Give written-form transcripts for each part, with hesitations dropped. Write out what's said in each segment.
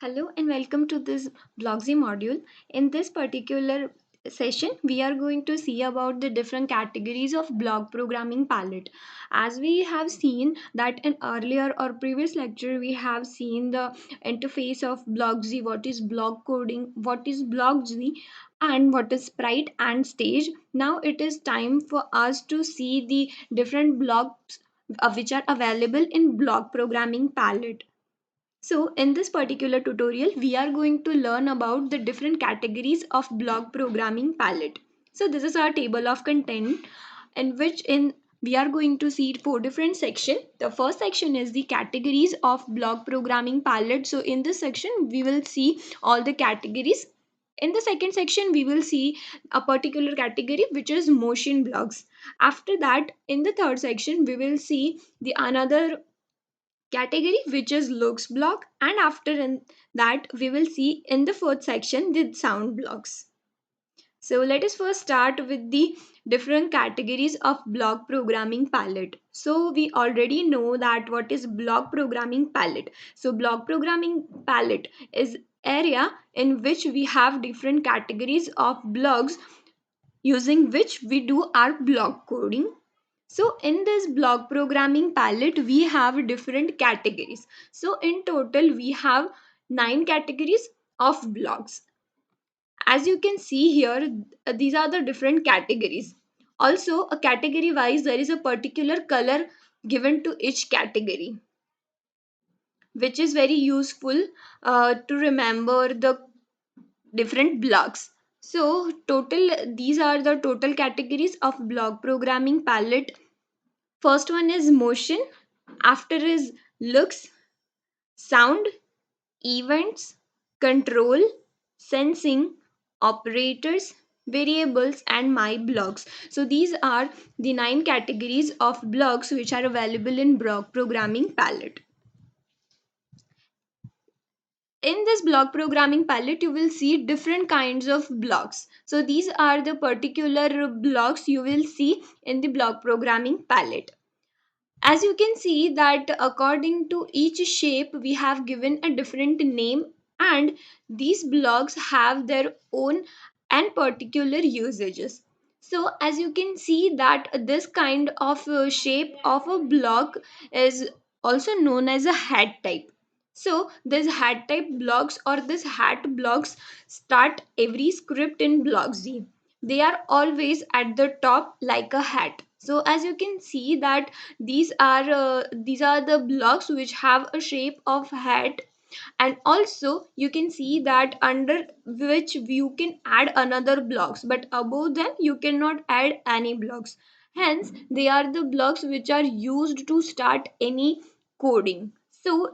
Hello and welcome to this Blogsy module. In this particular session, we are going to see about the different categories of block programming palette. As we have seen that in earlier or previous lecture, we have seen the interface of Blogsy, what is block coding, what is Blogsy, and what is sprite and stage. Now it is time for us to see the different blocks which are available in block programming palette. So in this particular tutorial, we are going to learn about the different categories of block programming palette. So this is our table of content in which in we are going to see four different sections. The first section is the categories of block programming palette. So in this section, we will see all the categories. In the second section, we will see a particular category which is motion blocks. After that, in the third section, we will see the another category which is looks block, and after in that we will see in the fourth section the sound blocks. So let us first start with the different categories of block programming palette. So we already know that what is block programming palette. So block programming palette is area in which we have different categories of blocks using which we do our block coding. So in this block programming palette, we have different categories. So in total, we have 9 categories of blocks. As you can see here, these are the different categories. Also, a category wise, there is a particular color given to each category, which is very useful to remember the different blocks. So total, these are the total categories of block programming palette. First one is motion, after is looks, sound, events, control, sensing, operators, variables, and my blocks. So these are the 9 categories of blocks which are available in block programming palette. In this block programming palette, you will see different kinds of blocks. So these are the particular blocks you will see in the block programming palette. As you can see that according to each shape we have given a different name, and these blocks have their own and particular usages. So as you can see that this kind of shape of a block is also known as a hat type. So this hat type blocks or this hat blocks start every script in block Z. They are always at the top like a hat. So as you can see that these are the blocks which have a shape of hat, and also you can see that under which you can add another blocks, but above them you cannot add any blocks. Hence they are the blocks which are used to start any coding. So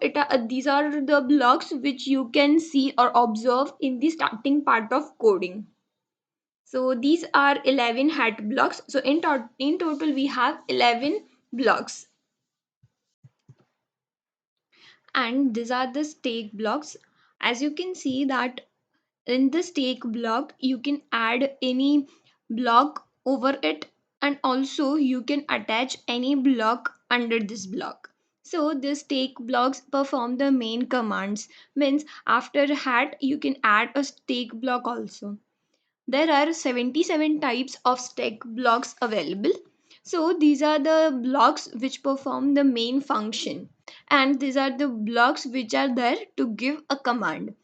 these are the blocks which you can see or observe in the starting part of coding. So these are 11 hat blocks. So in total we have 11 blocks, and these are the stake blocks. As you can see that in the stake block you can add any block over it, and also you can attach any block under this block. So this stake blocks perform the main commands, means after hat you can add a stake block also. There are 77 types of stack blocks available. So these are the blocks which perform the main function, and these are the blocks which are there to give a command,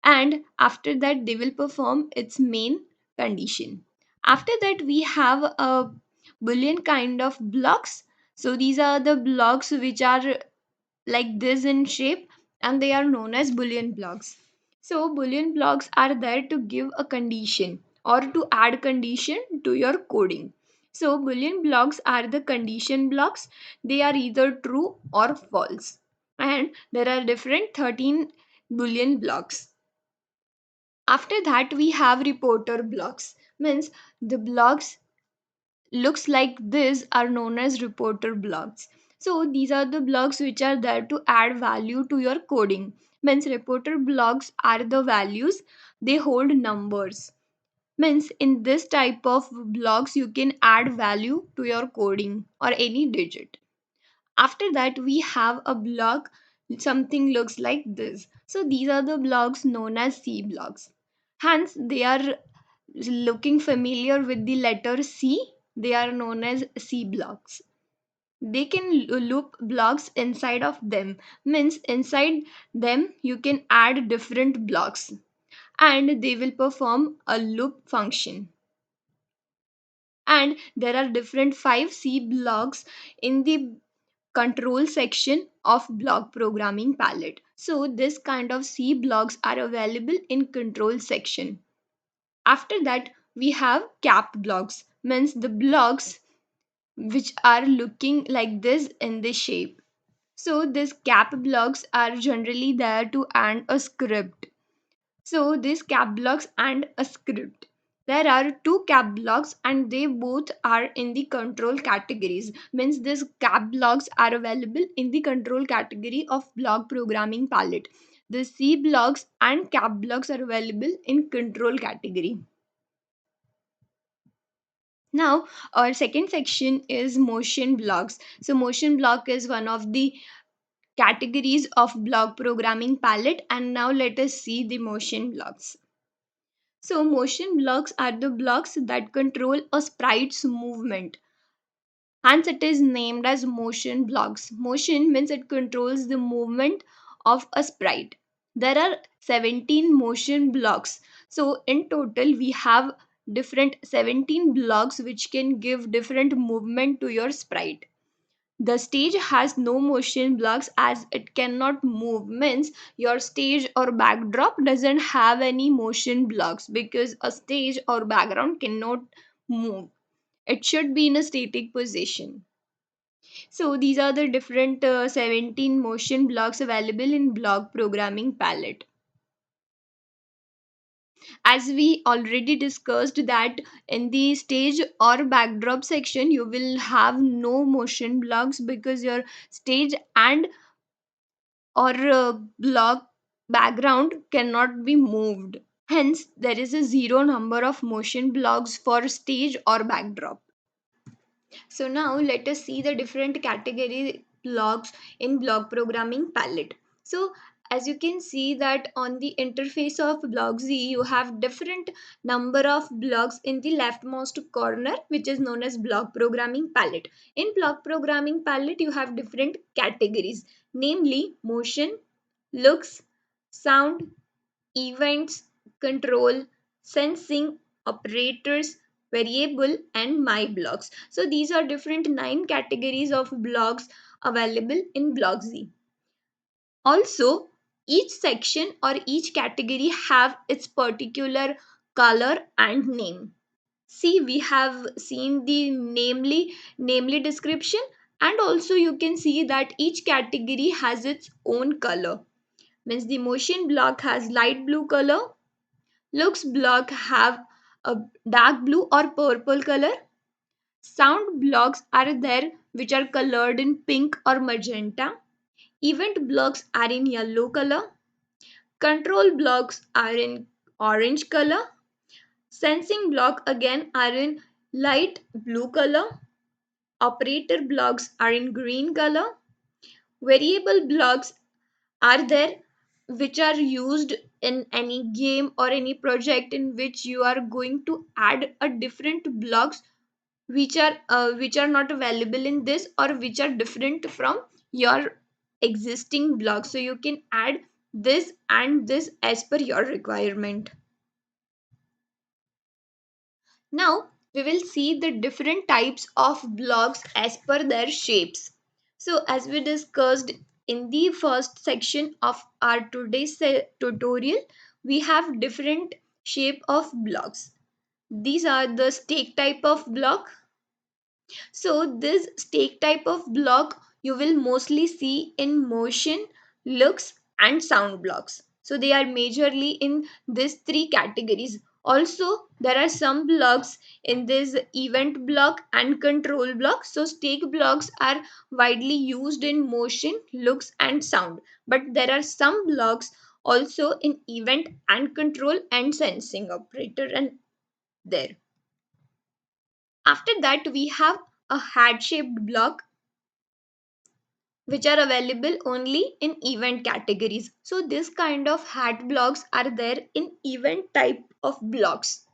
and after that they will perform its main condition. After that we have a boolean kind of blocks. So these are the blocks which are like this in shape, and they are known as boolean blocks. So boolean blocks are there to give a condition or to add condition to your coding. So boolean blocks are the condition blocks. They are either true or false, and there are different 13 boolean blocks. After that we have reporter blocks, means the blocks looks like this are known as reporter blocks. So these are the blocks which are there to add value to your coding. Means reporter blocks are the values, they hold numbers. Means in this type of blocks you can add value to your coding or any digit. After that we have a block something looks like this. So these are the blocks known as C blocks. Hence, they are looking familiar with the letter C. They are known as C blocks. They can loop blocks inside of them. Means inside them you can add different blocks and they will perform a loop function. And there are different 5C blocks in the control section of block programming palette. So this kind of C blocks are available in control section. After that we have cap blocks, means the blocks which are looking like this in this shape. So these cap blocks are generally there to add a script. So these cap blocks and a script. There are two cap blocks and they both are in the control categories. Means these cap blocks are available in the control category of block programming palette. The C blocks and cap blocks are available in control category. Now our second section is motion blocks. So motion block is one of the categories of block programming palette, and now let us see the motion blocks. So motion blocks are the blocks that control a sprite's movement. Hence it is named as motion blocks. Motion means it controls the movement of a sprite. There are 17 motion blocks. So in total we have different 17 blocks which can give different movement to your sprite. The stage has no motion blocks as it cannot move, means your stage or backdrop doesn't have any motion blocks because a stage or background cannot move. It should be in a static position. So these are the different 17 motion blocks available in block programming palette. As we already discussed that in the stage or backdrop section you will have no motion blocks because your stage and or block background cannot be moved. Hence, there is a zero number of motion blocks for stage or backdrop. So now let us see the different category blocks in block programming palette. So as you can see that on the interface of block Z, you have different number of blocks in the leftmost corner, which is known as block programming palette. In block programming palette, you have different categories, namely motion, looks, sound, events, control, sensing, operators, variable, and my blocks. So these are different 9 categories of blocks available in block Z. Also, each section or each category have its particular color and name. See, we have seen the namely description, and also you can see that each category has its own color. Means the motion block has light blue color, looks block have a dark blue or purple color, sound blocks are there which are colored in pink or magenta, event blocks are in yellow color, control blocks are in orange color, sensing block again are in light blue color, operator blocks are in green color, variable blocks are there which are used in any game or any project in which you are going to add a different blocks which are not available in this or which are different from your existing blocks, so you can add this and this as per your requirement. Now we will see the different types of blocks as per their shapes. So as we discussed in the first section of our today's tutorial, we have different shape of blocks. These are the stake type of block. So this stake type of block you will mostly see in motion, looks and sound blocks. So they are majorly in these 3 categories. Also there are some blocks in this event block and control block. So stake blocks are widely used in motion, looks and sound. But there are some blocks also in event and control and sensing operator and there. After that we have a heart shaped block. which are available only in event categories. So this kind of hat blocks are there in event type of blocks.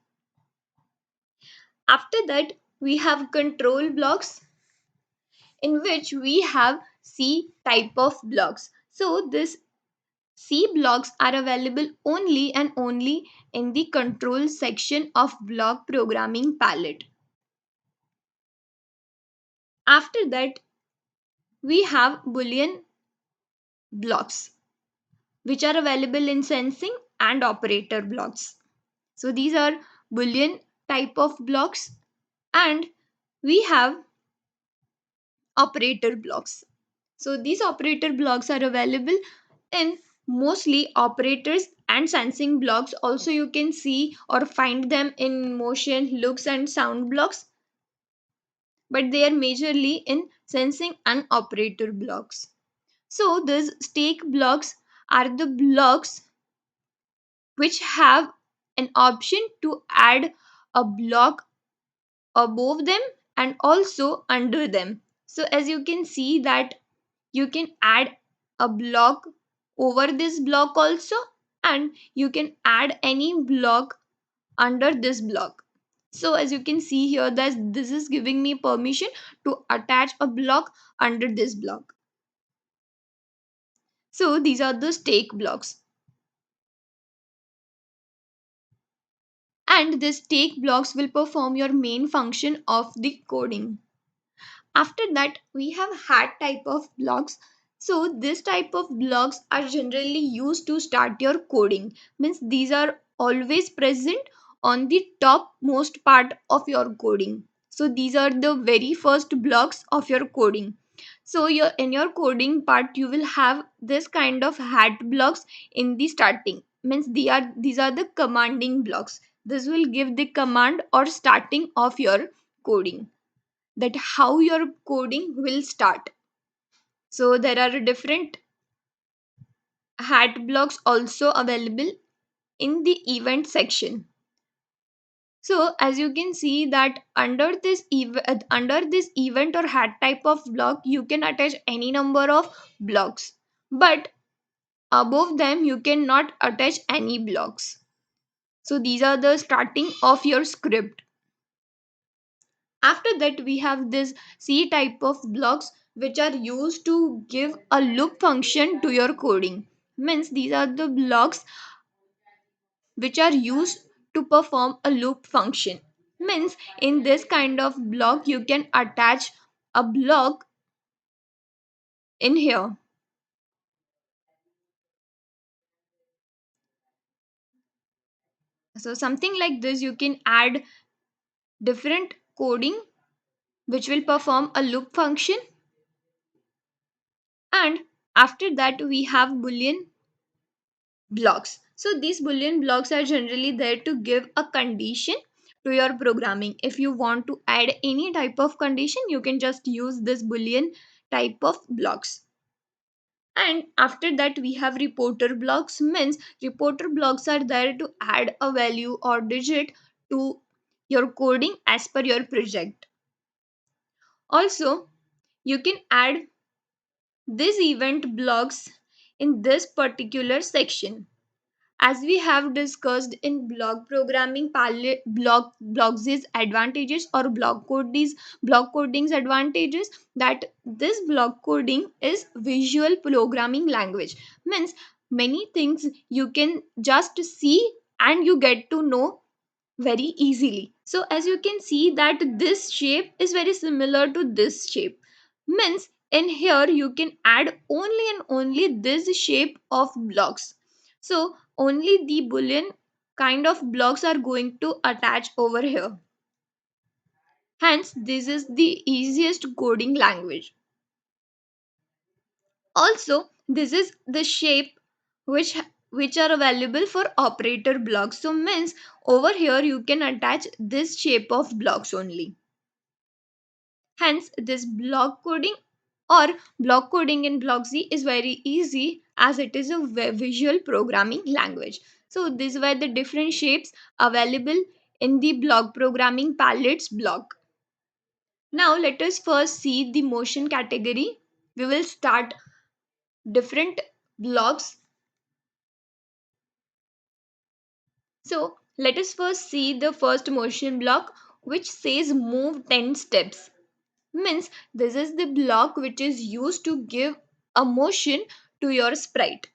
After that, we have control blocks, in which we have C type of blocks. So this C blocks are available only and only in the control section of block programming palette. After that, we have Boolean blocks, which are available in sensing and operator blocks. So these are Boolean type of blocks, and we have operator blocks. So these operator blocks are available in mostly operators and sensing blocks. Also you can see or find them in motion, looks and sound blocks, but they are majorly in sensing and operator blocks. So these stake blocks are the blocks which have an option to add a block above them and also under them. So as you can see that you can add a block over this block also, and you can add any block under this block. So as you can see here that this is giving me permission to attach a block under this block. So these are the stake blocks, and these stake blocks will perform your main function of the coding. After that, we have hat type of blocks. So this type of blocks are generally used to start your coding. Means these are always present on the top most part of your coding. So these are the very first blocks of your coding. So your in your coding part you will have this kind of hat blocks in the starting. Means these are the commanding blocks. This will give the command or starting of your coding, that how your coding will start. So there are different hat blocks also available in the event section. So as you can see that under this event or hat type of block you can attach any number of blocks, but above them you cannot attach any blocks. So these are the starting of your script. After that, we have this C type of blocks which are used to give a loop function to your coding. Means these are the blocks which are used to perform a loop function. Means in this kind of block you can attach a block in here. So something like this you can add different coding which will perform a loop function. And after that we have Boolean blocks. So these Boolean blocks are generally there to give a condition to your programming. If you want to add any type of condition, you can just use this Boolean type of blocks. And after that we have reporter blocks. Means reporter blocks are there to add a value or digit to your coding as per your project. Also, you can add these event blocks in this particular section. As we have discussed in block programming palette, blocks' advantages or block coding's advantages, that this block coding is visual programming language. Means many things you can just see and you get to know very easily. So as you can see that this shape is very similar to this shape. Means in here you can add only and only this shape of blocks. So only the boolean kind of blocks are going to attach over here. Hence this is the easiest coding language. Also this is the shape which are available for operator blocks. So means over here you can attach this shape of blocks only. Hence this block coding or block coding in blockz is very easy as it is a visual programming language. So these were the different shapes available in the block programming palettes block. Now let us first see the motion category. we will start different blocks. So let us first see the first motion block, which says move 10 steps. Means this is the block which is used to give a motion to your sprite.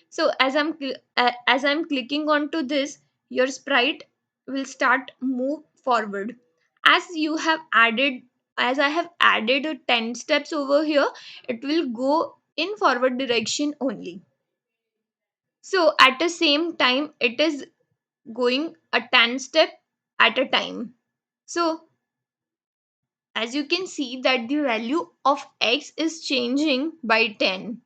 So as I'm clicking onto this, your sprite will start move forward. As you have added, as I have added a 10 steps over here, it will go in forward direction only. So at the same time, it is going a 10 step at a time. So as you can see that the value of x is changing by 10.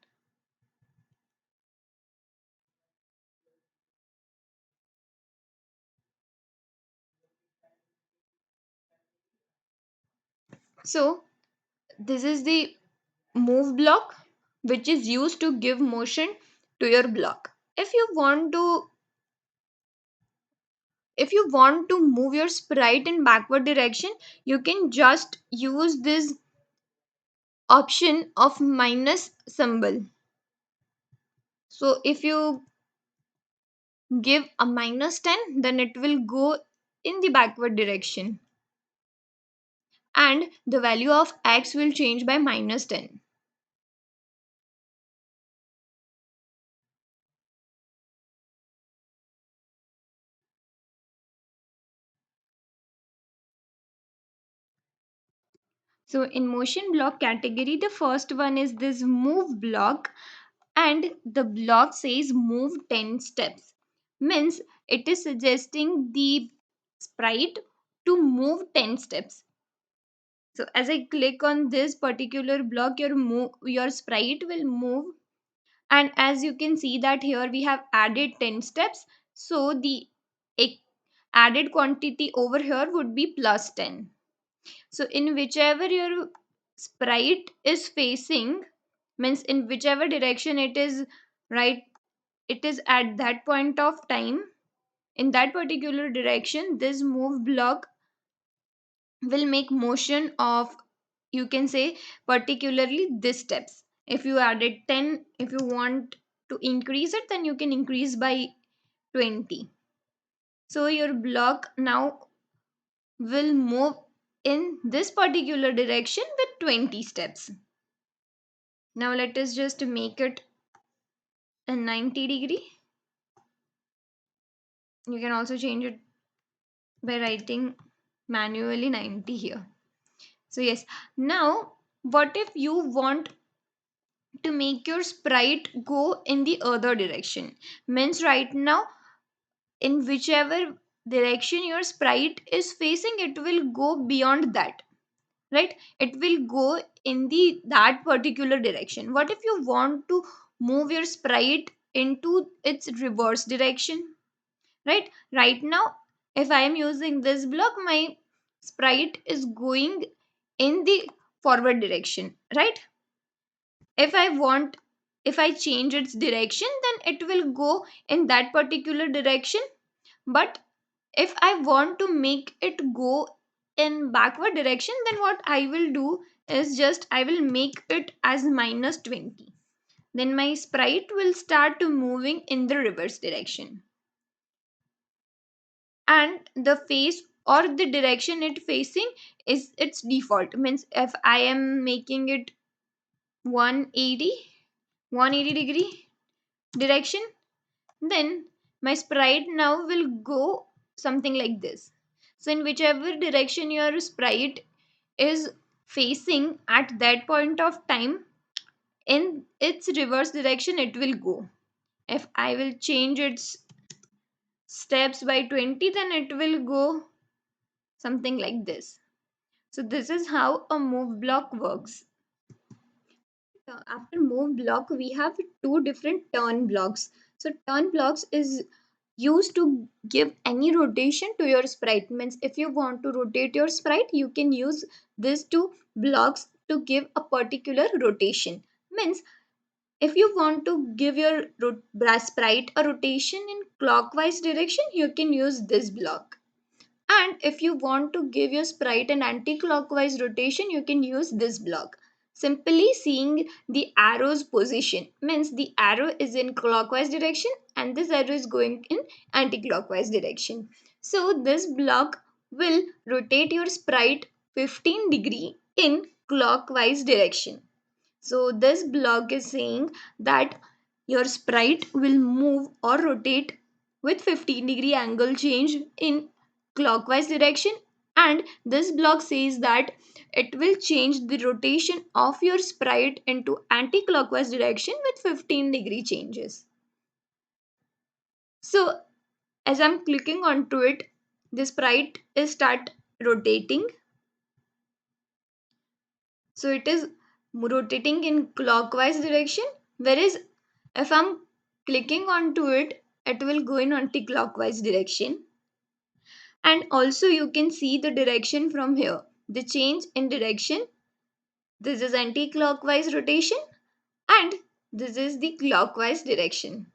So this is the move block which is used to give motion to your block. If you want to move your sprite in backward direction, you can just use this option of minus symbol. So if you give a minus 10, then it will go in the backward direction and the value of x will change by minus 10. So in motion block category, the first one is this move block, and the block says move 10 steps. Means it is suggesting the sprite to move 10 steps. So as I click on this particular block, your sprite will move, and as you can see that here we have added 10 steps, so the e- added quantity over here would be plus 10. So in whichever your sprite is facing, means in whichever direction it is, right, it is at that point of time, in that particular direction, this move block will make motion of, you can say, particularly this steps. If you added 10, if you want to increase it, then you can increase by 20. So your block now will move in this particular direction with 20 steps. Now let us just make it a 90-degree. You can also change it by writing manually 90 here. So yes, now what if you want to make your sprite go in the other direction? Means right now, in whichever direction your sprite is facing, it will go beyond that, right? It will go in the that particular direction. What if you want to move your sprite into its reverse direction? Right now, if I am using this block, my sprite is going in the forward direction, right? If I change its direction, then it will go in that particular direction. But if I want to make it go in backward direction, then what I will do is just I will make it as minus 20. Then my sprite will start to moving in the reverse direction, and the face or the direction it facing is its default. Means if I am making it 180 180-degree direction, then my sprite now will go something like this. So in whichever direction your sprite is facing at that point of time, in its reverse direction it will go. If I will change its steps by 20, then it will go something like this. So this is how a move block works. After move block, we have two different turn blocks. So turn blocks is used to give any rotation to your sprite. Means if you want to rotate your sprite, you can use these two blocks to give a particular rotation. Means if you want to give your sprite a rotation in clockwise direction, you can use this block. And if you want to give your sprite an anti-clockwise rotation, you can use this block. simply seeing the arrow's position, means the arrow is in clockwise direction and this arrow is going in anti-clockwise direction. So this block will rotate your sprite 15 degree in clockwise direction. So this block is saying that your sprite will move or rotate with 15-degree angle change in clockwise direction, and this block says that it will change the rotation of your sprite into anti-clockwise direction with 15-degree changes. So as I'm clicking onto it, the sprite is start rotating. So it is rotating in clockwise direction, whereas if I'm clicking onto it, it will go in anti-clockwise direction. And also you can see the direction from here. The change in direction. This is anti-clockwise rotation and this is the clockwise direction.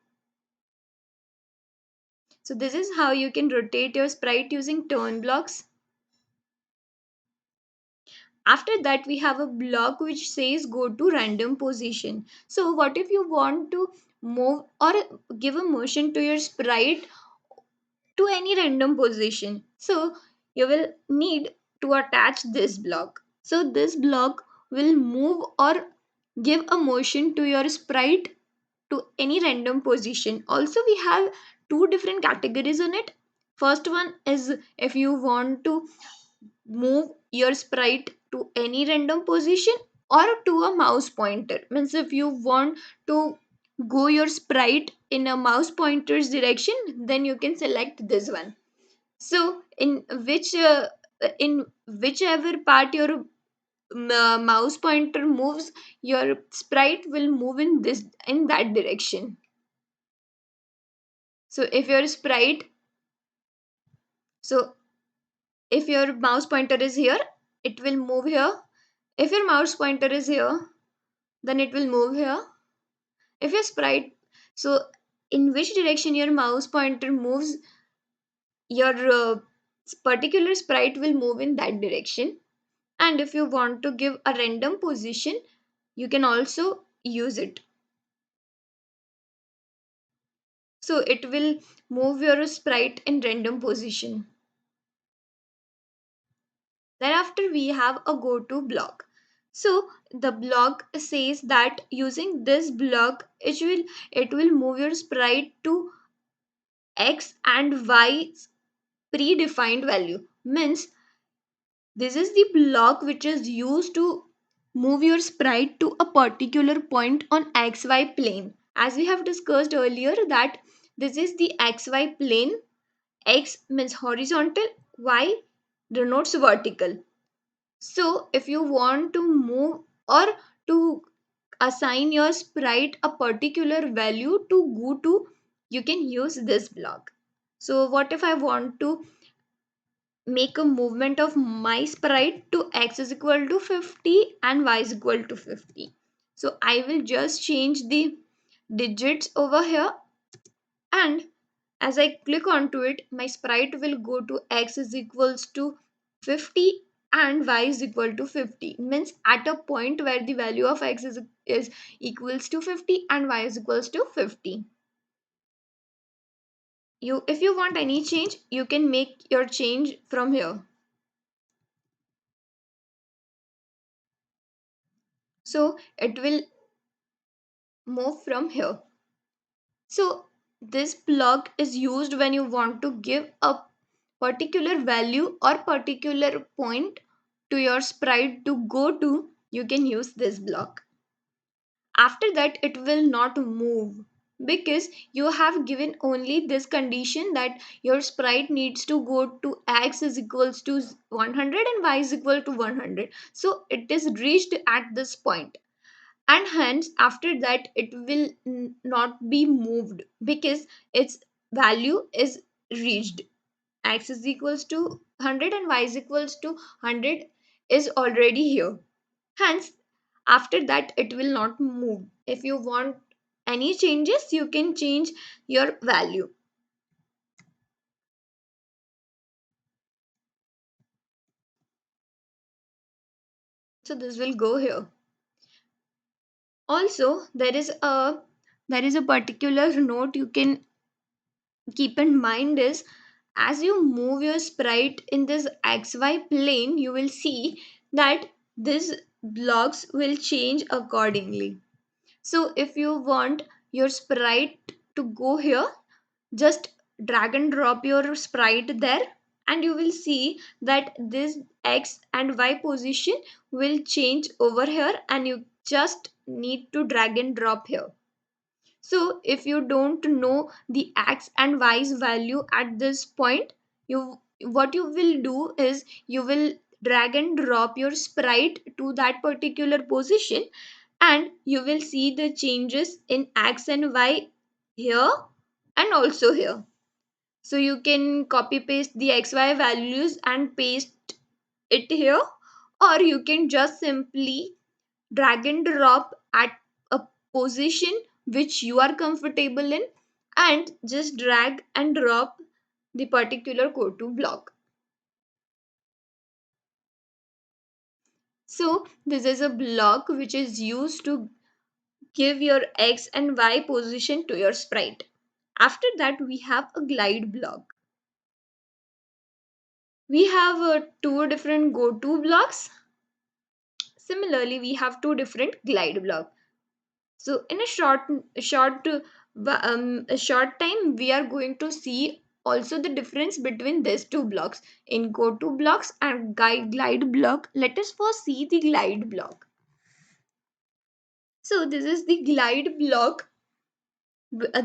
So this is how you can rotate your sprite using turn blocks. After that we have a block which says go to random position. So what if you want to move or give a motion to your sprite to any random position? So you will need to attach this block. So this block will move or give a motion to your sprite to any random position. Also we have two different categories in it. First one is if you want to move your sprite to any random position or to a mouse pointer, means if you want to go your sprite in a mouse pointer's direction, then you can select this one. So in whichever part your mouse pointer moves, your sprite will move in that direction. So if your sprite, so if your mouse pointer is here, it will move here. If your mouse pointer is here, then it will move here. If your sprite, so in which direction your mouse pointer moves, your particular sprite will move in that direction. And if you want to give a random position, you can also use it. So it will move your sprite in random position. Thereafter we have a go to block. So the block says that using this block it will move your sprite to x and y predefined value. Means this is the block which is used to move your sprite to a particular point on xy plane. As we have discussed earlier that this is the xy plane. X means horizontal, y denotes vertical. So if you want to move or to assign your sprite a particular value to go to, you can use this block. So what if I want to make a movement of my sprite to x is equal to 50 and y is equal to 50? So I will just change the digits over here, and as I click onto it, my sprite will go to x is equals to 50 and y is equal to 50. Means at a point where the value of x is equals to 50 and y is equals to 50. If you want any change, you can make your change from here. So it will move from here. So this block is used when you want to give a particular value or particular point to your sprite to go to. You can use this block. After that it will not move because you have given only this condition that your sprite needs to go to x is equals to 100 and y is equal to 100. So it is reached at this point, and hence after that it will not be moved because its value is reached. X is equals to 100 and y is equals to 100 is already here. Hence after that it will not move. If you want any changes, you can change your value. So this will go here. Also, there is a particular note you can keep in mind is, as you move your sprite in this xy plane, you will see that these blocks will change accordingly. So if you want your sprite to go here, just drag and drop your sprite there, and you will see that this x and y position will change over here, and you just need to drag and drop here. So if you don't know the x and y's value at this point, you what you will do is you will drag and drop your sprite to that particular position, and you will see the changes in x and y here and also here. So you can copy paste the xy values and paste it here, or you can just simply drag and drop at a position which you are comfortable in, and just drag and drop the particular code to block. So this is a block which is used to give your x and y position to your sprite. After that, we have a glide block. We have two different go to blocks. Similarly, we have two different glide blocks. So in a short time, we are going to see also the difference between these two blocks in go to blocks and glide block. Let us first see the glide block. So this is the glide block.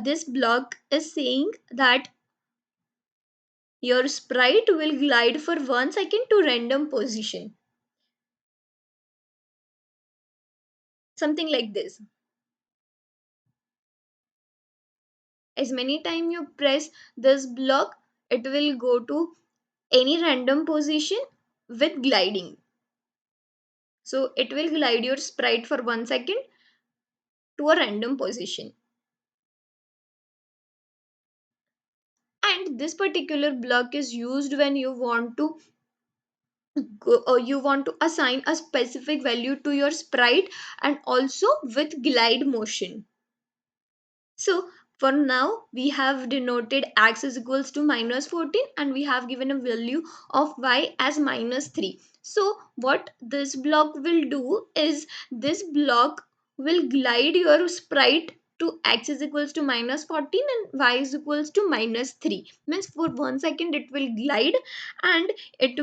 This block is saying that your sprite will glide for 1 second to random position, something like this. As many time you press this block, it will go to any random position with gliding. So it will glide your sprite for 1 second to a random position. And this particular block is used when you want to go, or you want to assign a specific value to your sprite, and also with glide motion. So for now, we have denoted x is equals to minus 14, and we have given a value of y as minus 3. So what this block will do is, this block will glide your sprite to x is equals to minus 14 and y is equals to minus 3. Means for 1 second it will glide, and it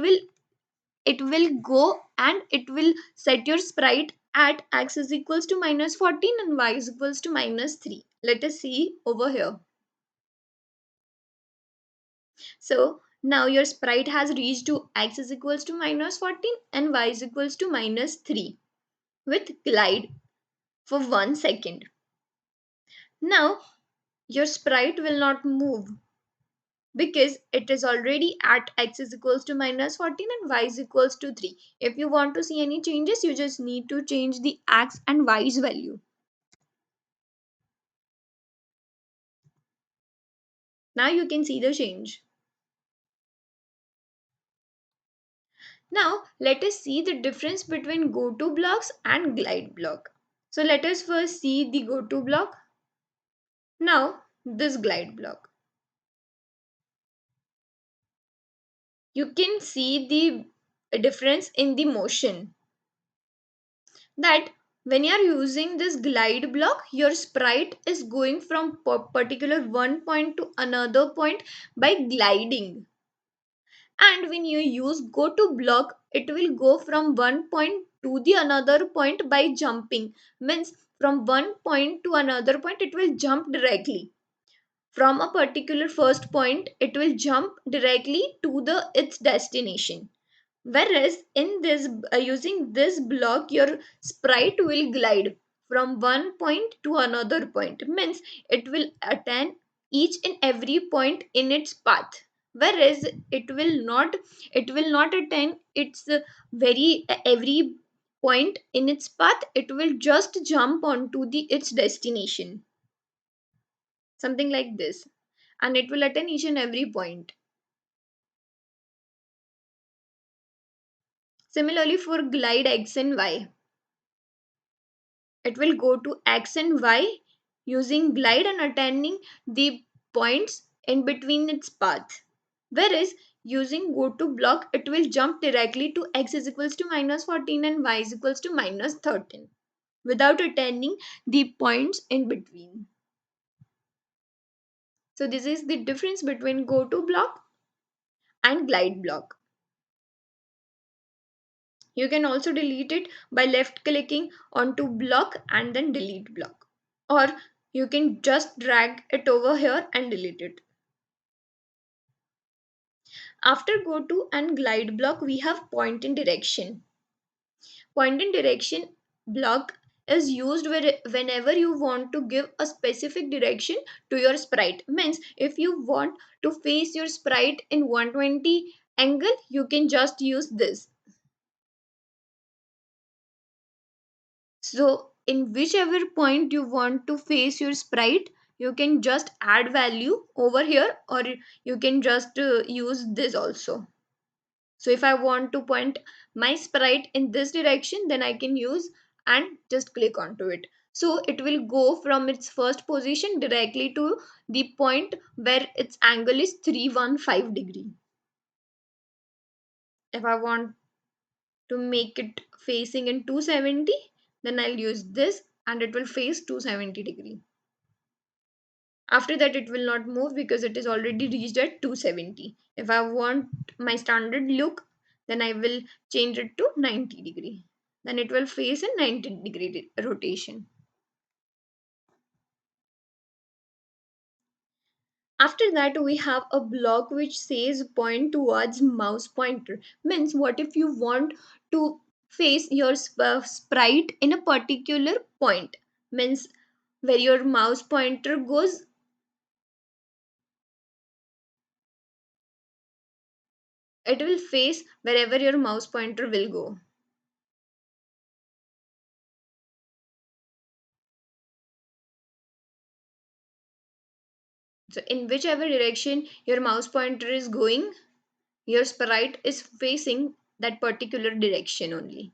will go and it will set your sprite at x is equals to minus 14 and y is equals to minus 3. Let us see over here. So now your sprite has reached to x is equals to minus 14 and y is equals to minus 3 with glide for 1 second. Now your sprite will not move because it is already at x is equals to minus 14 and y is equals to 3. If you want to see any changes, you just need to change the x and y's value. Now you can see the change. Now let us see the difference between go to blocks and glide block. So let us first see the go to block. Now this glide block. You can see the difference in the motion, that when you are using this glide block, your sprite is going from particular one point to another point by gliding. And when you use go to block, it will go from one point to the another point by jumping. Means from one point to another point, it will jump directly. From a particular first point, it will jump directly to the its destination. Whereas in this, using this block, your sprite will glide from one point to another point. Means it will attain each and every point in its path. Whereas it will not attain its very every point in its path. It will just jump onto the its destination, something like this, and it will attain each and every point. Similarly for glide x and y. It will go to X and Y using glide and attending the points in between its path. Whereas using go to block, it will jump directly to X is equals to minus 14 and Y is equals to minus 13 without attending the points in between. So this is the difference between go to block and glide block. You can also delete it by left clicking onto block and then delete block. Or you can just drag it over here and delete it. After go to and glide block, we have point in direction. Point in direction block is used whenever you want to give a specific direction to your sprite. Means if you want to face your sprite in 120 angle, you can just use this. So in whichever point you want to face your sprite, you can just add value over here, or you can just use this also. So if I want to point my sprite in this direction, then I can use and just click onto it. So it will go from its first position directly to the point where its angle is 315 degree. If I want to make it facing in 270, then I'll use this and it will face 270 degree. After that it will not move because it is already reached at 270. If I want my standard look, then I will change it to 90 degree. Then it will face a 90-degree rotation. After that we have a block which says point towards mouse pointer. Means what if you want to face your sprite in a particular point. Means where your mouse pointer goes, it will face wherever your mouse pointer will go. So in whichever direction your mouse pointer is going, your sprite is facing that particular direction only.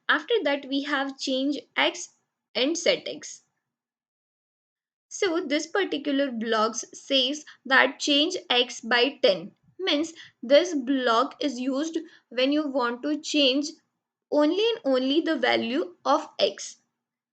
After that we have change x and set x. So this particular block says that change x by 10. Means this block is used when you want to change only and only the value of x.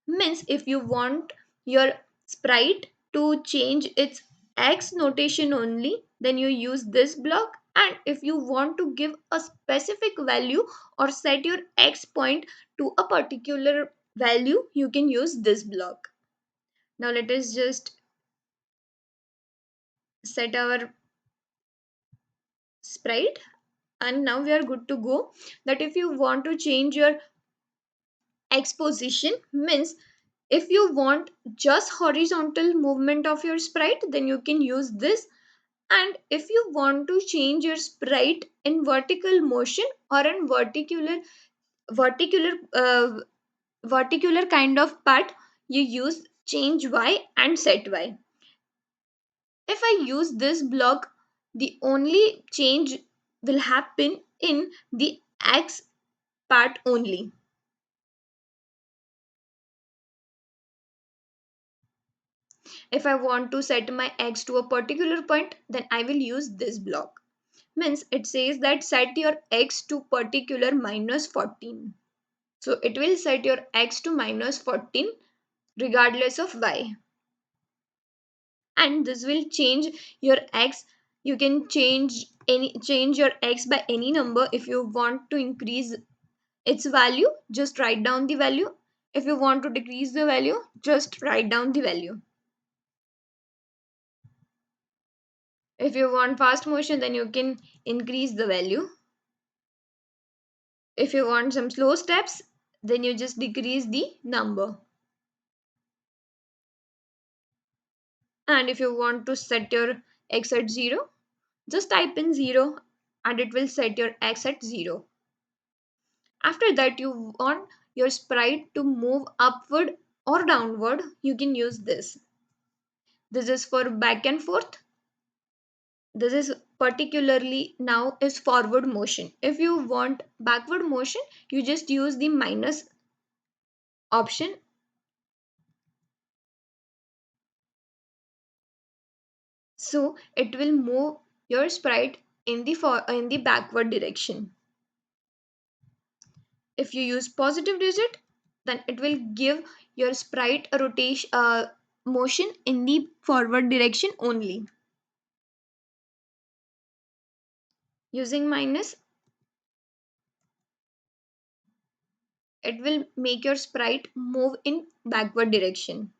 Means if you want your sprite to change its x notation only, then you use this block. And if you want to give a specific value or set your x point to a particular value, you can use this block. Now let us just set our sprite, and now we are good to go. That if you want to change your x position, means if you want just horizontal movement of your sprite, then you can use this. And if you want to change your sprite in vertical motion or in verticular verticular kind of part, you use change y and set y. If I use this block, the only change will happen in the x part only. If I want to set my x to a particular point, then I will use this block. Means it says that set your x to particular minus 14. So it will set your x to minus 14 regardless of y. And this will change your x. You can change your x by any number. If you want to increase its value, just write down the value. If you want to decrease the value, just write down the value. If you want fast motion, then you can increase the value. If you want some slow steps, then you just decrease the number. And if you want to set your x at 0, just type in 0 and it will set your x at 0. After that, you want your sprite to move upward or downward, you can use this. This is for back and forth. This is particularly now is forward motion. If you want backward motion, you just use the minus option. So it will move your sprite in the backward direction. If you use positive digit, then it will give your sprite a rotation motion in the forward direction only. Using minus, it will make your sprite move in backward direction.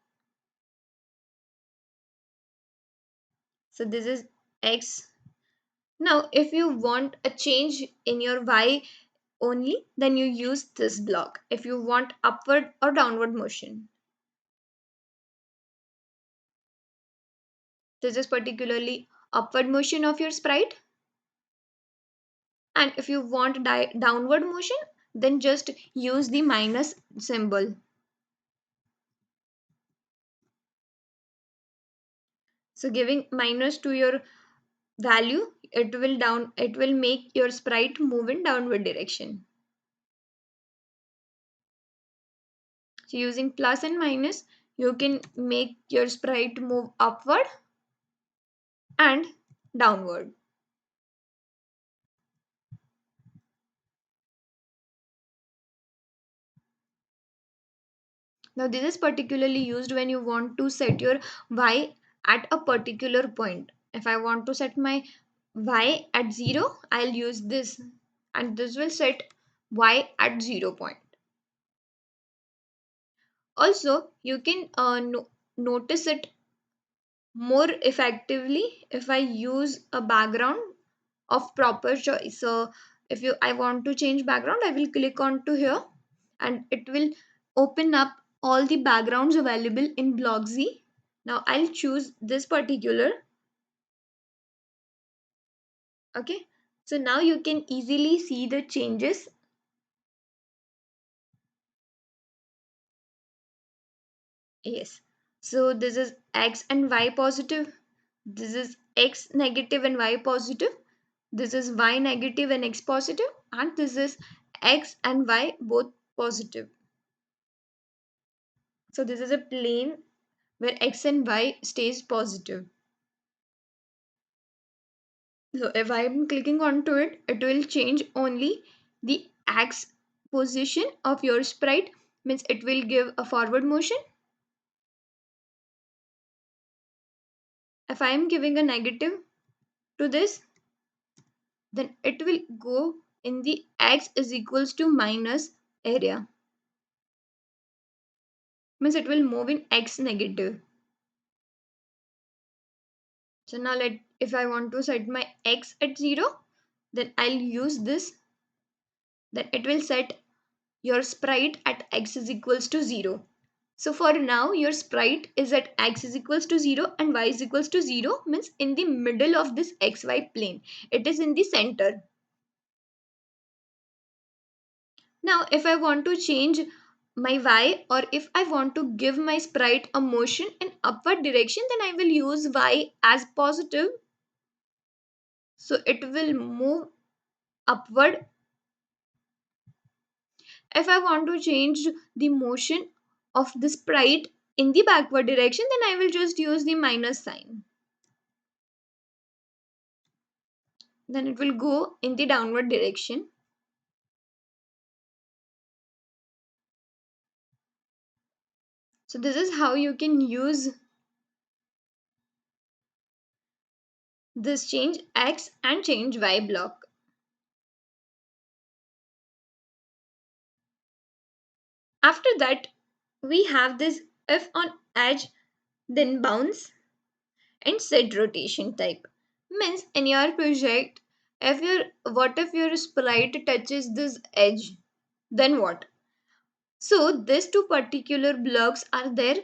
So this is x. Now if you want a change in your y only, then you use this block. If you want upward or downward motion, this is particularly upward motion of your sprite. And if you want downward motion, then just use the minus symbol. So giving minus to your value, it will make your sprite move in downward direction. So using plus and minus, you can make your sprite move upward and downward. Now this is particularly used when you want to set your y at a particular point. If I want to set my y at 0, I'll use this, and this will set y at 0 point. Also, you can notice it more effectively if I use a background of proper choice. So if you I want to change background, I will click on to here, and it will open up all the backgrounds available in Blockzy. Now I'll choose this particular. Okay, so now you can easily see the changes. Yes, so this is x and y positive, this is x negative and y positive, this is y negative and x positive, and this is x and y both positive. So this is a plane where x and y stays positive. So if I am clicking onto it, it will change only the x position of your sprite, means it will give a forward motion. If I am giving a negative to this, then it will go in the x is equals to minus area, means it will move in x negative. So now if I want to set my x at 0, then I'll use this, then it will set your sprite at x is equals to 0. So for now your sprite is at x is equals to 0 and y is equals to 0, means in the middle of this xy plane. It is in the center. Now if I want to change my y, or if I want to give my sprite a motion in upward direction, then I will use y as positive. So it will move upward. If I want to change the motion of the sprite in the backward direction, then I will just use the minus sign. Then it will go in the downward direction. So this is how you can use this change x and change y block. After that, we have this if on edge then bounce and set rotation type. Means in your project, if your what if your sprite touches this edge, then what? So these two particular blocks are there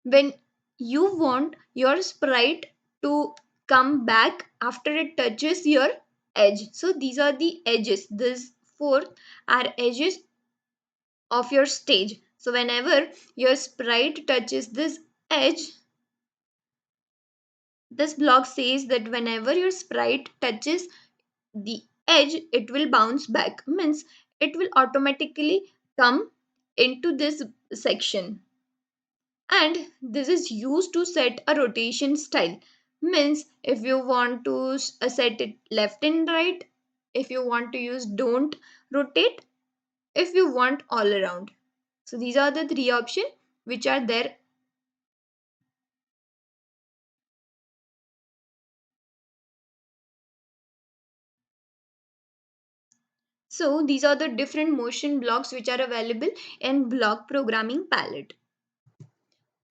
when you want your sprite to come back after it touches your edge. So these are the edges. These four are edges of your stage. So whenever your sprite touches this edge, This block says that whenever your sprite touches the edge, it will bounce back, means it will automatically come into this section. And this is used to set a rotation style, means if you want to set it left and right, if you want to use don't rotate, if you want all around. So these are the three options which are there. So these are the different motion blocks which are available in block programming palette.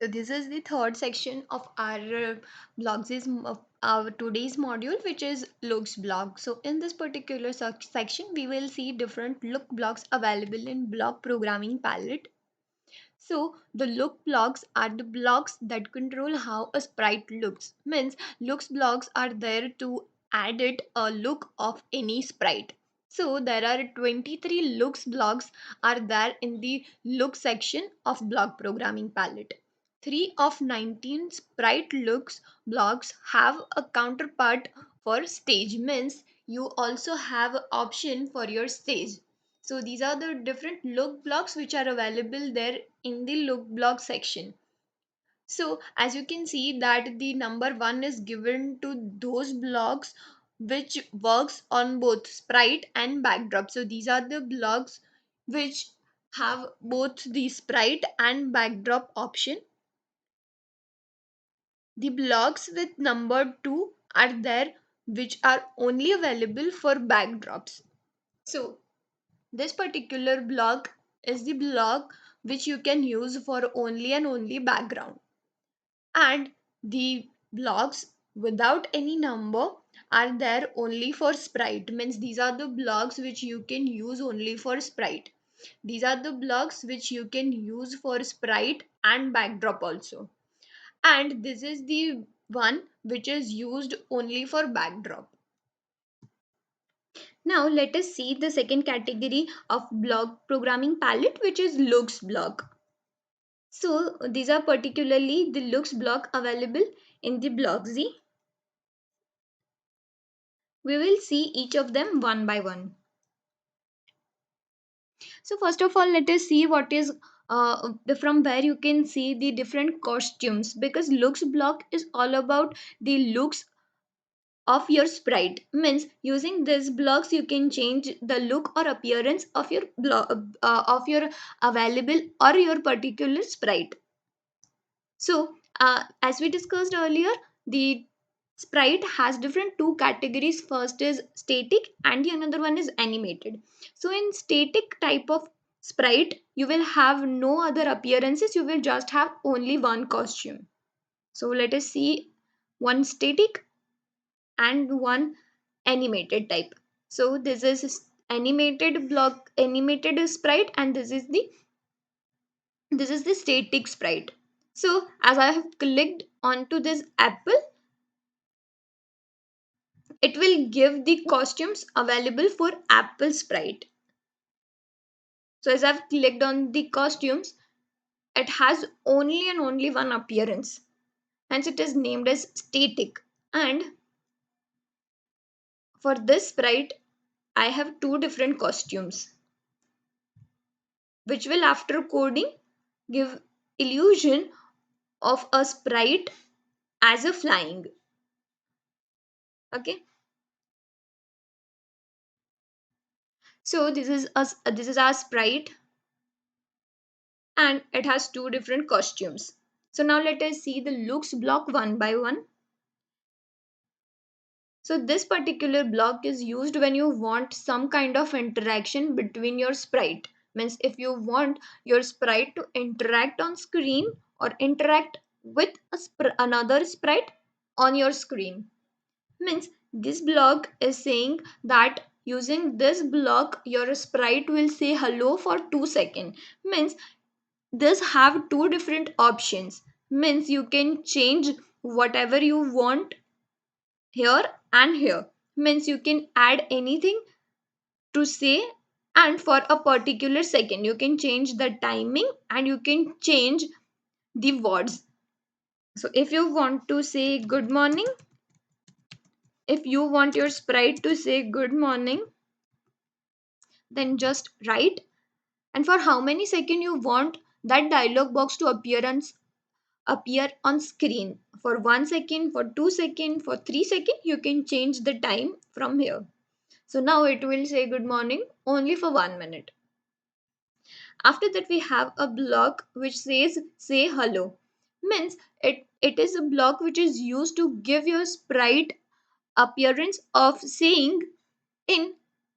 So this is the third section of our blocks is of our today's module, which is looks block. So in this particular section we will see different look blocks available in block programming palette. So the look blocks are the blocks that control how a sprite looks. Means looks blocks are there to add it a look of any sprite. So there are 23 looks blocks are there in the look section of block programming palette. 3 of 19 sprite looks blocks have a counterpart for stage, means you also have an option for your stage. So these are the different look blocks which are available there in the look block section. So as you can see that the number 1 is given to those blocks which works on both sprite and backdrop. So these are the blocks which have both the sprite and backdrop option. The blocks with number 2 are there which are only available for backdrops. So this particular block is the block which you can use for only and only background. And the blocks without any number are there only for sprite, means these are the blocks which you can use only for sprite. These are the blocks which you can use for sprite and backdrop also. And this is the one which is used only for backdrop. Now let us see the second category of block programming palette, which is looks block. So these are particularly the looks block available in the block Z. We will see each of them one by one. So first of all, let us see what is from where you can see the different costumes, because looks block is all about the looks of your sprite. Means using these blocks you can change the look or appearance of your of your available or your particular sprite. So as we discussed earlier, the sprite has different two categories. First is static and the another one is animated. So in static type of sprite you will have no other appearances, you will just have only one costume. So let us see one static and one animated type. So this is animated block, animated sprite, and this is the static sprite. So as I have clicked onto this apple, it will give the costumes available for apple sprite. So as I've clicked on the costumes, it has only and only one appearance, hence it is named as static. And for this sprite I have two different costumes which will after coding give illusion of a sprite as a flying. Okay, so this is our sprite and it has two different costumes. So now let us see the looks block one by one. So this particular block is used when you want some kind of interaction between your sprite. Means if you want your sprite to interact on screen or interact with another sprite on your screen. Means this block is saying that using this block your sprite will say hello for 2 seconds. Means this have two different options, means you can change whatever you want here and here, means you can add anything to say, and for a particular second you can change the timing and you can change the words. So if you want to say good morning, if you want your sprite to say good morning, then just write, and for how many seconds you want that dialog box to appear on screen. For 1 second, for 2 seconds, for 3 seconds, you can change the time from here. So now it will say good morning only for 1 minute. After that, we have a block which says say hello. Means it is a block which is used to give your sprite appearance of saying in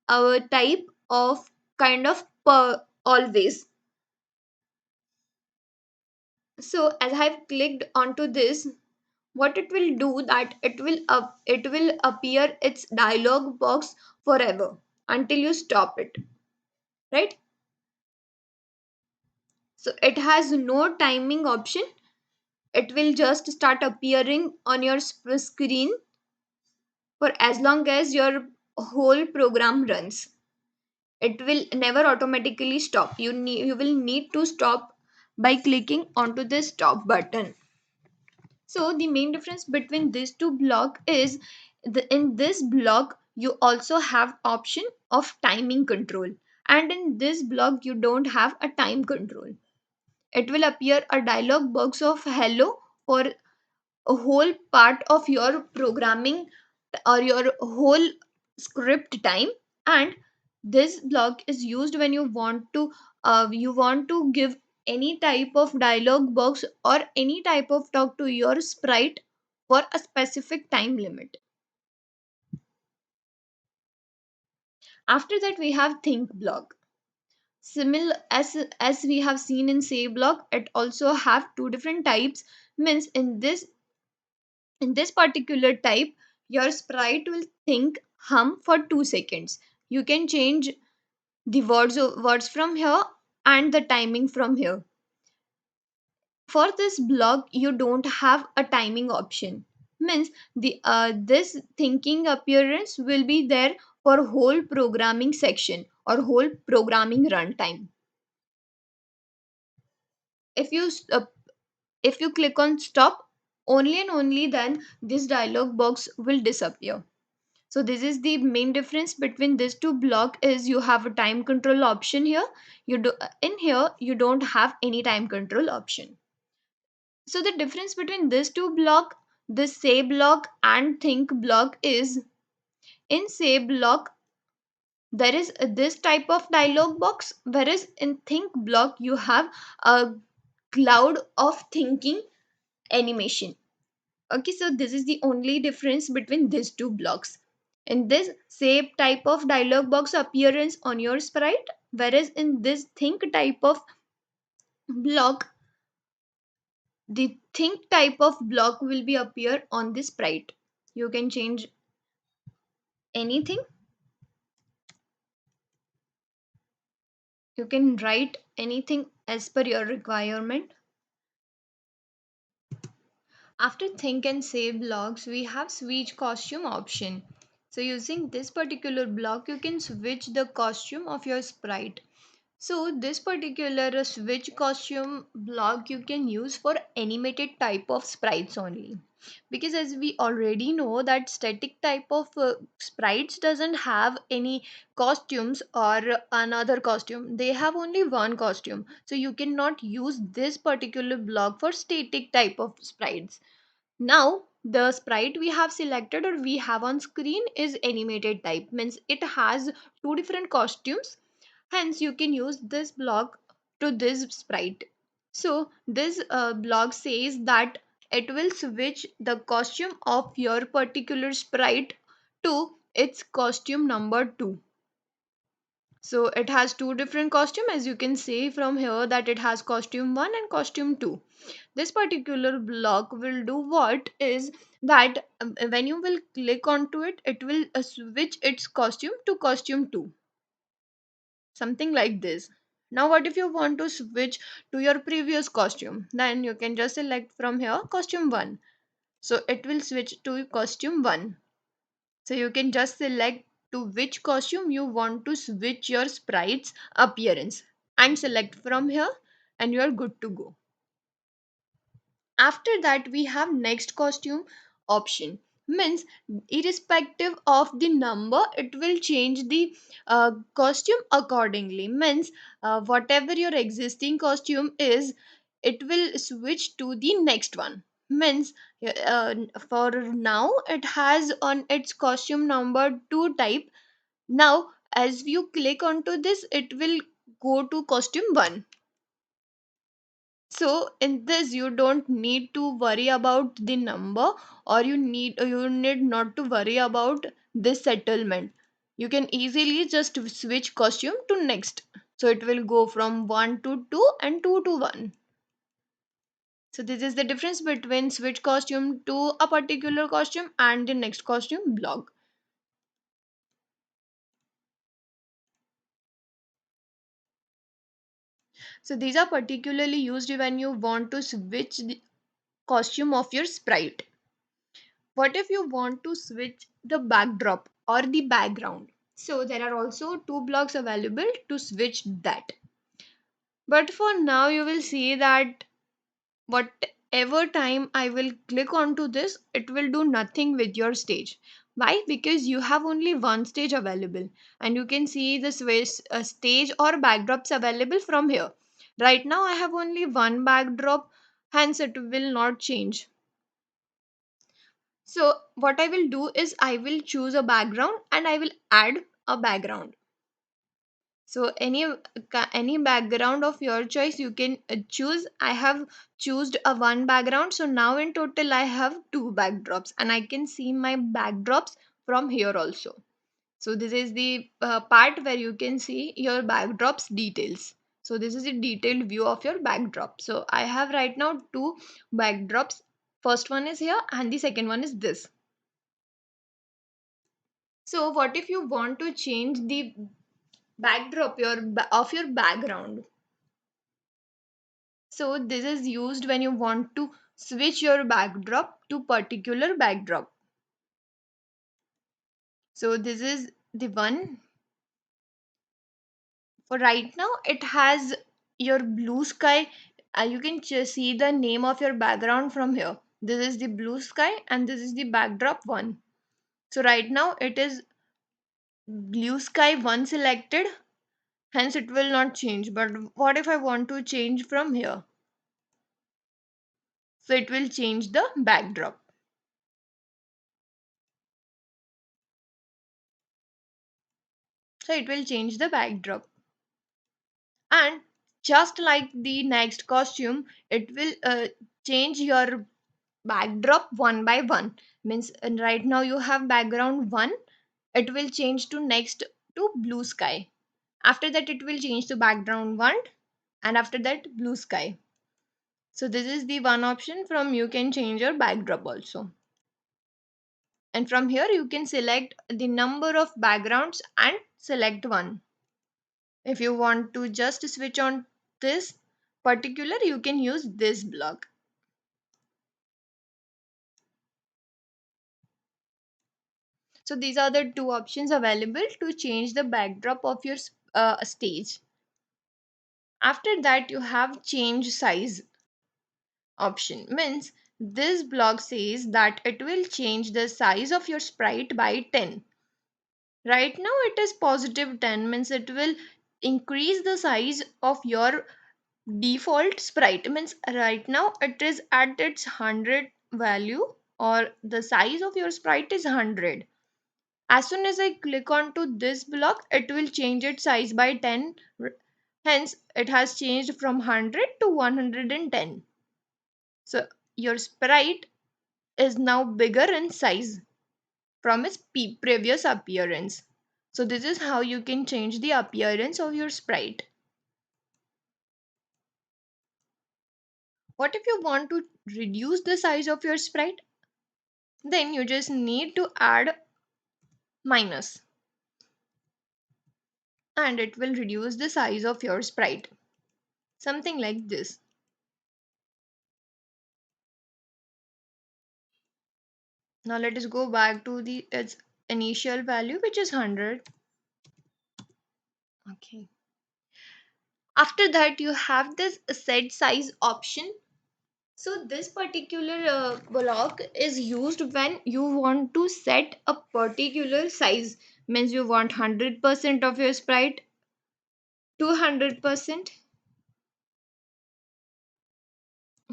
a type of kind of always. So as I have clicked onto this, what it will do that it will appear its dialog box forever until you stop it, right? So it has no timing option. It will just start appearing on your screen for as long as your whole program runs. It will never automatically stop. You will need to stop by clicking onto the stop button. So the main difference between these two block is in this block you also have option of timing control, and in this block you don't have a time control. It will appear a dialog box of hello for a whole part of your programming or your whole script time, and this block is used when you want to give any type of dialog box or any type of talk to your sprite for a specific time limit. After that we have think block. Similar as we have seen in say block, it also have two different types. Means in this particular type, your sprite will think hum for 2 seconds. You can change the words from here and the timing from here. For this block you don't have a timing option. Means the this thinking appearance will be there for whole programming section or whole programming runtime. If you if you click on stop, only and only then this dialog box will disappear. So this is the main difference between these two block is you have a time control option here. You do in here you don't have any time control option. So the difference between these two block, the say block and think block is in say block there is this type of dialog box, whereas in think block you have a cloud of thinking animation. Okay, so this is the only difference between these two blocks. In this same type of dialog box appearance on your sprite, whereas in this think type of block, the think type of block will be appear on the sprite. You can change anything. You can write anything as per your requirement. After think and save blocks, we have switch costume option. So using this particular block, you can switch the costume of your sprite. So this particular switch costume block you can use for animated type of sprites only, because as we already know that static type of sprites doesn't have any costumes or another costume. They have only one costume. So you cannot use this particular block for static type of sprites. Now the sprite we have selected or we have on screen is animated type, means it has two different costumes. Hence you can use this block to this sprite. So this block says that it will switch the costume of your particular sprite to its costume number 2. So it has two different costume, as you can see from here that it has costume 1 and costume 2. This particular block will do what is that when you will click onto it, it will switch its costume to costume 2, something like this. Now what if you want to switch to your previous costume? Then you can just select from here costume 1. So it will switch to costume 1. So you can just select to which costume you want to switch your sprite's appearance and select from here, and you are good to go. After that we have next costume option, means irrespective of the number it will change the costume accordingly, means whatever your existing costume is, it will switch to the next one, means for now it has on its costume number 2 type. Now as you click onto this it will go to costume 1. So in this you don't need to worry about the number, or you need not to worry about this settlement. You can easily just switch costume to next. So it will go from 1 to 2 and 2 to 1. So this is the difference between switch costume to a particular costume and the next costume block. So these are particularly used when you want to switch the costume of your sprite. What if you want to switch the backdrop or the background? So there are also two blocks available to switch that. But for now, you will see that whatever time I will click onto this, it will do nothing with your stage. Why? Because you have only one stage available, and you can see the stage or backdrops available from here. Right now, I have only one backdrop, hence it will not change. So what I will do is I will choose a background and I will add a background. So any background of your choice you can choose. I have chosen a one background. So now in total I have two backdrops and I can see my backdrops from here also. So this is the part where you can see your backdrops details. So this is a detailed view of your backdrop. So I have right now two backdrops. First one is here and the second one is this. So what if you want to change the backdrop of your background? So this is used when you want to switch your backdrop to particular backdrop. So this is the one. For right now it has your blue sky. You can just see the name of your background from here. This is the blue sky and this is the backdrop one. So right now it is blue sky one selected, hence it will not change. But what if I want to change from here? So it will change the backdrop. So it will change the backdrop. And just like the next costume, it will change your backdrop one by one. Means right now you have background one, it will change to next to blue sky. After that it will change to background one, and after that blue sky. So this is the one option from you can change your backdrop also. And from here you can select the number of backgrounds and select one. If you want to just switch on this particular, you can use this block. So these are the two options available to change the backdrop of your stage. After that you have change size option, means this block says that it will change the size of your sprite by 10. Right now it is positive 10, means it will increase the size of your default sprite. Means right now it is at its 100 value, or the size of your sprite is 100. As soon as I click onto this block it will change its size by 10. Hence it has changed from 100 to 110. So your sprite is now bigger in size from its previous appearance. So this is how you can change the appearance of your sprite. What if you want to reduce the size of your sprite? Then you just need to add minus, and it will reduce the size of your sprite. Something like this. Now let us go back to the its initial value, which is 100. Okay. After that you have this set size option. So this particular block is used when you want to set a particular size. Means you want 100% of your sprite, 200%.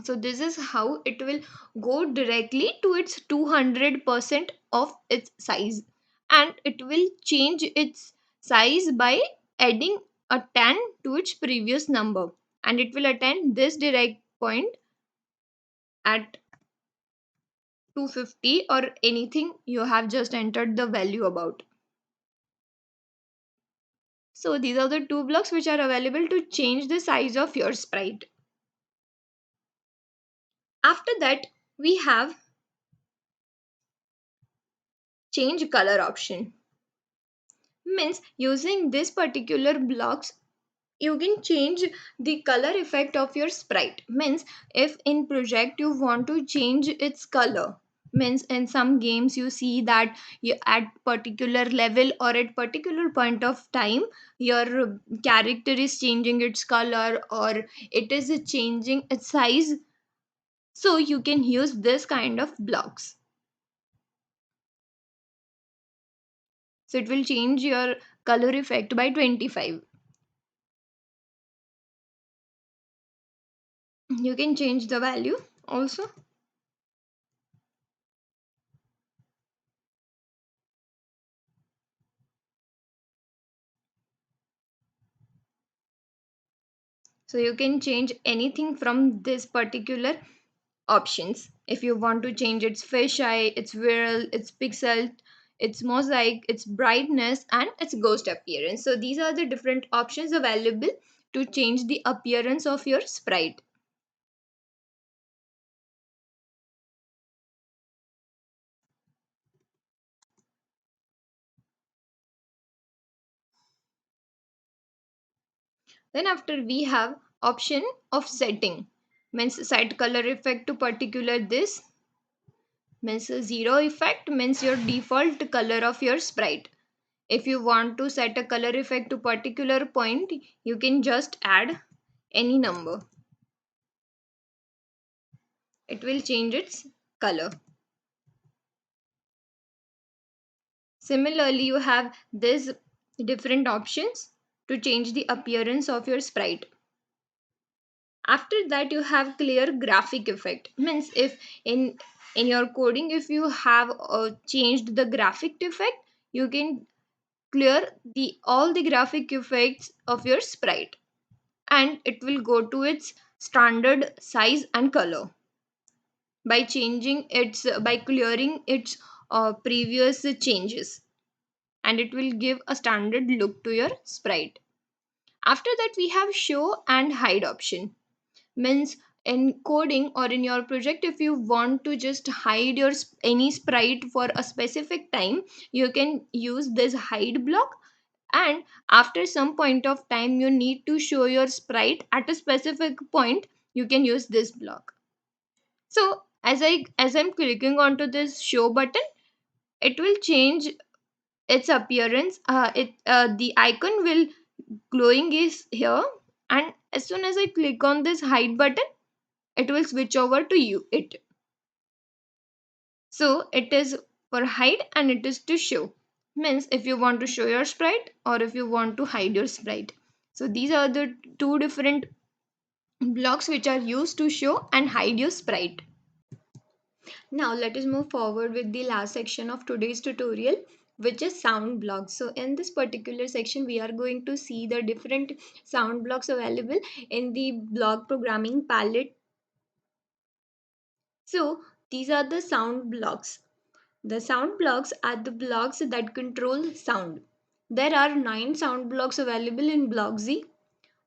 So this is how it will go directly to its 200% of its size, and it will change its size by adding a 10 to its previous number, and it will attain this direct point at 250 or anything you have just entered the value about. So these are the two blocks which are available to change the size of your sprite. After that, we have change color option. Means using this particular blocks you can change the color effect of your sprite. Means if in project you want to change its color, means in some games you see that you at particular level or at particular point of time your character is changing its color or it is changing its size, so you can use this kind of blocks. So it will change your color effect by 25. You can change the value also. So you can change anything from this particular options. If you want to change its fisheye, its viral, its pixel, its mosaic, its brightness, and its ghost appearance. So these are the different options available to change the appearance of your sprite. Then after we have option of setting. Means set color effect to particular this. Means zero effect means your default color of your sprite. If you want to set a color effect to particular point, you can just add any number. It will change its color. Similarly, you have these different options to change the appearance of your sprite. After that, you have clear graphic effect. Means if in your coding, if you have changed the graphic effect, you can clear the all the graphic effects of your sprite, and it will go to its standard size and color by changing its by clearing its previous changes, and it will give a standard look to your sprite. After that, we have show and hide option. Means in coding or in your project, if you want to just hide your any sprite for a specific time, you can use this hide block, and after some point of time you need to show your sprite at a specific point, you can use this block. So as I'm clicking onto this show button, it will change its appearance. It The icon will glowing is here, and as soon as I click on this hide button, it will switch over to you it. So it is for hide and it is to show. Means if you want to show your sprite or if you want to hide your sprite. So these are the two different blocks which are used to show and hide your sprite. Now let us move forward with the last section of today's tutorial, which is sound blocks. So in this particular section we are going to see the different sound blocks available in the block programming palette. So these are the sound blocks. The sound blocks are the blocks that control sound. There are 9 sound blocks available in Blockzy,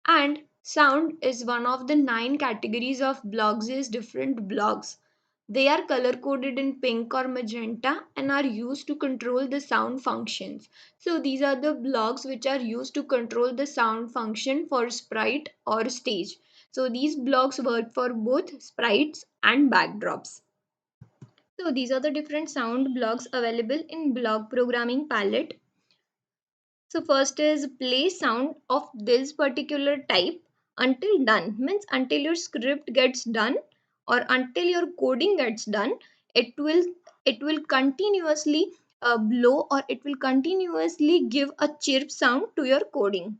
and sound is one of the 9 categories of Blockzy's different blocks. They are color coded in pink or magenta and are used to control the sound functions. So these are the blocks which are used to control the sound function for sprite or stage. So these blocks work for both sprites and backdrops. So these are the different sound blocks available in block programming palette. So first is play sound of this particular type until done. Means until your script gets done or until your coding gets done, it will continuously blow, or it will continuously give a chirp sound to your coding.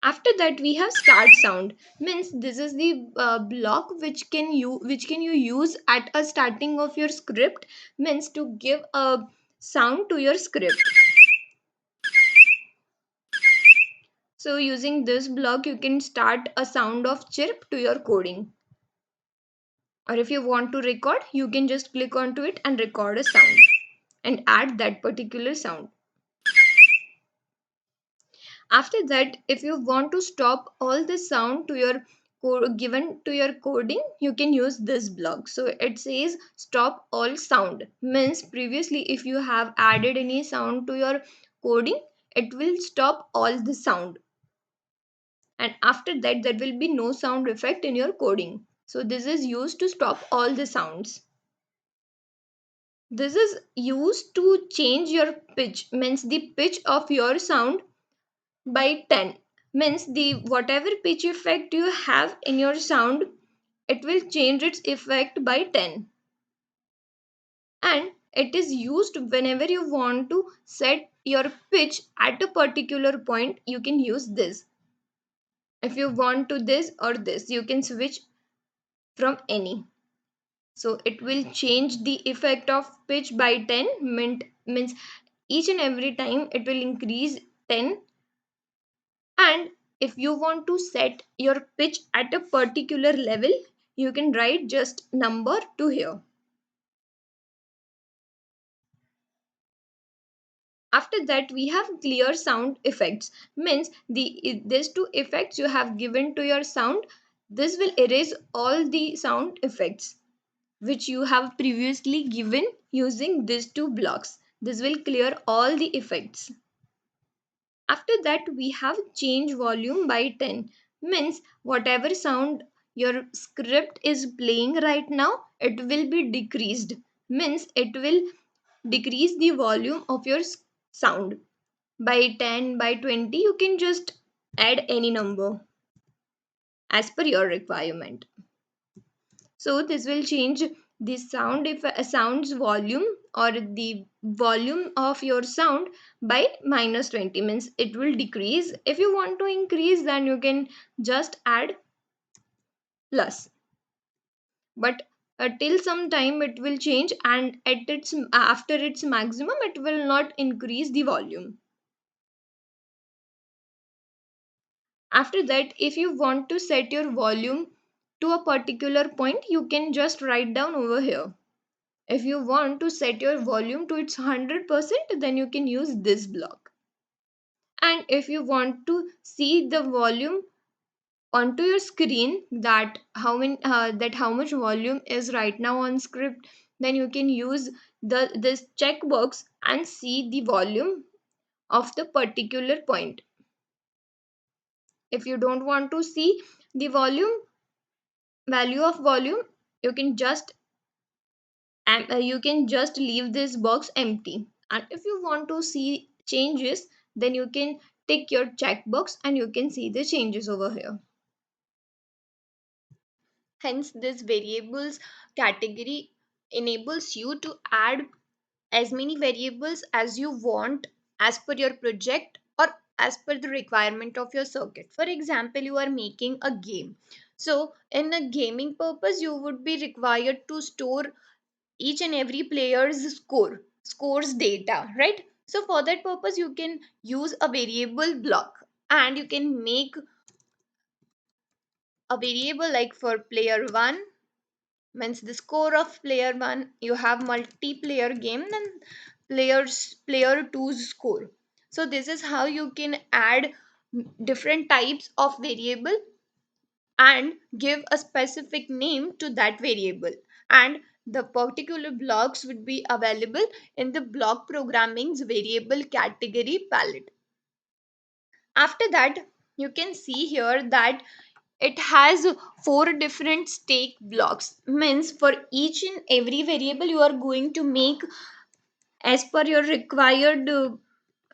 After that we have start sound. Means this is the block which can you use at a starting of your script, means to give a sound to your script. So using this block you can start a sound of chirp to your coding, or if you want to record you can just click onto it and record a sound and add that particular sound. After that, if you want to stop all the sound to your given to your coding, you can use this block. So it says stop all sound. Means previously if you have added any sound to your coding, it will stop all the sound. And after that, there will be no sound effect in your coding. So this is used to stop all the sounds. This is used to change your pitch, means the pitch of your sound by 10, means the whatever pitch effect you have in your sound, it will change its effect by 10. And it is used whenever you want to set your pitch at a particular point, you can use this. If you want to this or this, you can switch from any. So it will change the effect of pitch by 10, means each and every time it will increase 10. And if you want to set your pitch at a particular level, you can write just number to here. After that we have clear sound effects, means these two effects you have given to your sound, this will erase all the sound effects which you have previously given using these two blocks. This will clear all the effects. After that we have change volume by 10, means whatever sound your script is playing right now, it will be decreased, means it will decrease the volume of your sound by 10, by 20. You can just add any number as per your requirement. So this will change the sound, if a sound's volume or the volume of your sound by -20, means it will decrease. If you want to increase, then you can just add plus. But till some time it will change, and at its after its maximum it will not increase the volume. After that, if you want to set your volume to a particular point, you can just write down over here. If you want to set your volume to its 100%, then you can use this block. And if you want to see the volume onto your screen, that how much volume is right now on script, then you can use this checkbox and see the volume of the particular point. If you don't want to see the value of volume, you can just leave this box empty. And if you want to see changes, then you can tick your checkbox and you can see the changes over here. Hence this variables category enables you to add as many variables as you want as per your project or as per the requirement of your circuit. For example, you are making a game, so in a gaming purpose you would be required to store each and every player's scores data, right? So for that purpose you can use a variable block, and you can make a variable like for player 1, means the score of player 1. You have multiplayer game, then player two's score. So this is how you can add different types of variable and give a specific name to that variable, and the particular blocks would be available in the block programming's variable category palette. After that, you can see here that it has four different stake blocks, means for each and every variable you are going to make as per your required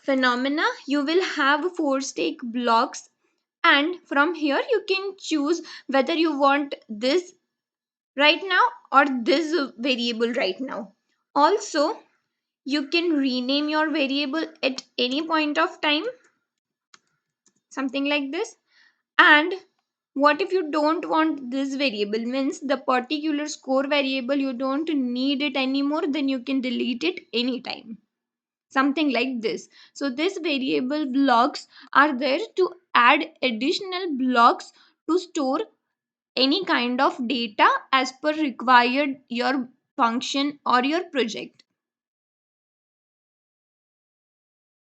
phenomena, you will have four stake blocks And from here you can choose whether you want this right now or this variable right now. Also, you can rename your variable at any point of time, something like this. And what if you don't want this variable, means the particular score variable, you don't need it anymore, then you can delete it anytime, something like this. So this variable blocks are there to add additional blocks to store any kind of data as per required your function or your project.